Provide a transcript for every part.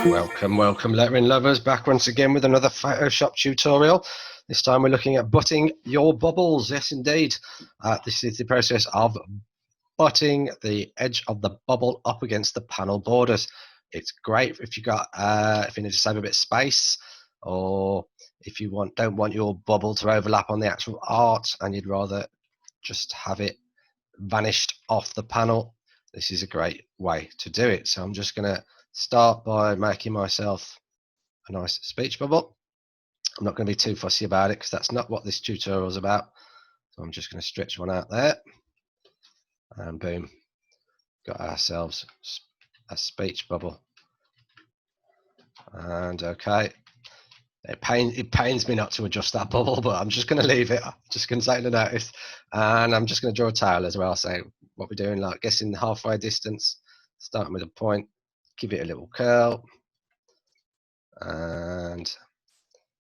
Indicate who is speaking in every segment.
Speaker 1: Welcome lettering lovers, back once again with another Photoshop tutorial. This time we're looking at butting your bubbles. Yes indeed, this is the process of butting the edge of the bubble up against the panel borders. It's great if you need to save a bit of space, or if you don't want your bubble to overlap on the actual art and you'd rather just have it vanished off the panel. This is a great way to do it. So I'm just going to start by making myself a nice speech bubble. I'm not going to be too fussy about it because that's not what this tutorial is about. So I'm just going to stretch one out there, and boom, got ourselves a speech bubble. And okay, it pains me not to adjust that bubble, but I'm just going to leave it. I'm just going to take the notice, and I'm just going to draw a tail as well. So what we're doing, like guessing the halfway distance, starting with a point, give it a little curl, and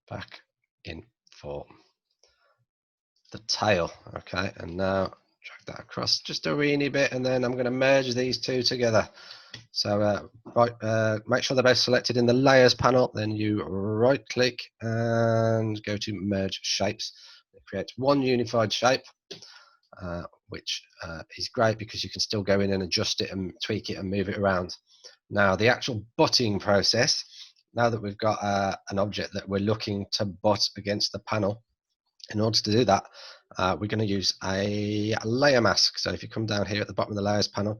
Speaker 1: back in for the tail. Okay, and now drag that across just a weeny bit, and then I'm going to merge these two together. So make sure they're both selected in the layers panel, then you right click and go to merge shapes. It creates one unified shape, which is great because you can still go in and adjust it and tweak it and move it around. Now the actual butting process, now that we've got an object that we're looking to butt against the panel, in order to do that, we're going to use a layer mask. So if you come down here at the bottom of the layers panel,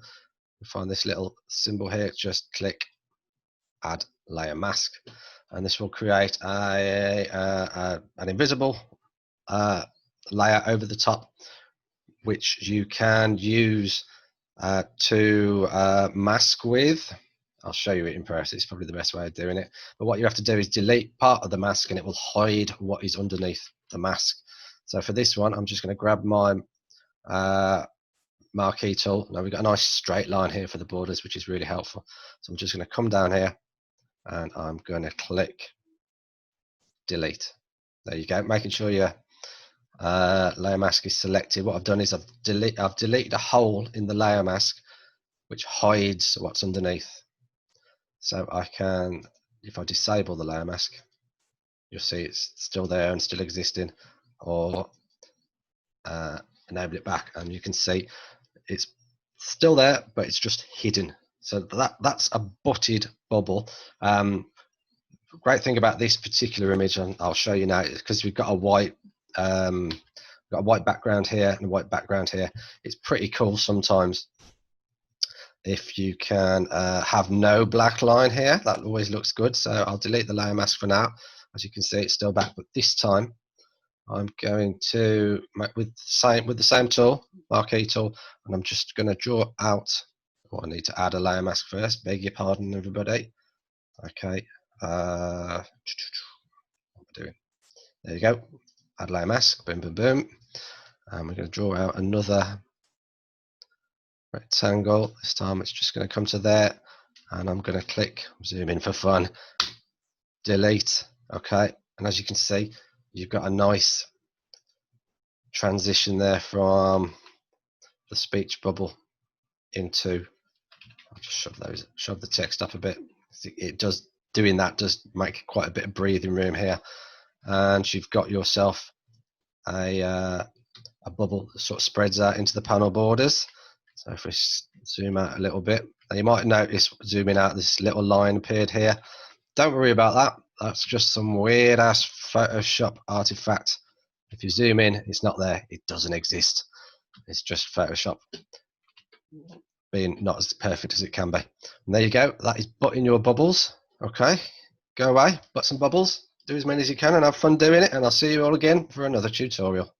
Speaker 1: you find this little symbol here, just click add layer mask, and this will create an invisible layer over the top, which you can use to mask with. I'll show you it in process. It's probably the best way of doing it. But what you have to do is delete part of the mask, and it will hide what is underneath the mask. So for this one, I'm just going to grab my marquee tool. Now we've got a nice straight line here for the borders, which is really helpful. So I'm just going to come down here, and I'm going to click delete. There you go, making sure your layer mask is selected. What I've done is I've deleted a hole in the layer mask which hides what's underneath. So I can, if I disable the layer mask, you'll see it's still there and still existing, or enable it back, and you can see it's still there, but it's just hidden. So that's a butted bubble. Great thing about this particular image, and I'll show you now, is because we've got a white background here and a white background here. It's pretty cool sometimes if you can have no black line here. That always looks good. So I'll delete the layer mask for now. As you can see, it's still back, but this time I'm going to make with the same tool, marquee tool, and I'm just going to draw out. I need to add a layer mask first. Beg your pardon, everybody. Okay. What am I doing? There you go. Add layer mask. Boom, boom, boom. And we're going to draw out another rectangle. This time it's just going to come to there, and I'm going to click, zoom in for fun, delete. Okay, and as you can see, you've got a nice transition there from the speech bubble into, I'll just shove the text up a bit. Doing that does make quite a bit of breathing room here, and you've got yourself a bubble that sort of spreads out into the panel borders. So if we zoom out a little bit, now you might notice zooming out, this little line appeared here. Don't worry about that. That's just some weird ass Photoshop artifact. If you zoom in, it's not there. It doesn't exist. It's just Photoshop being not as perfect as it can be. And there you go. That is butting your bubbles. Okay, go away, butt some bubbles, do as many as you can, and have fun doing it. And I'll see you all again for another tutorial.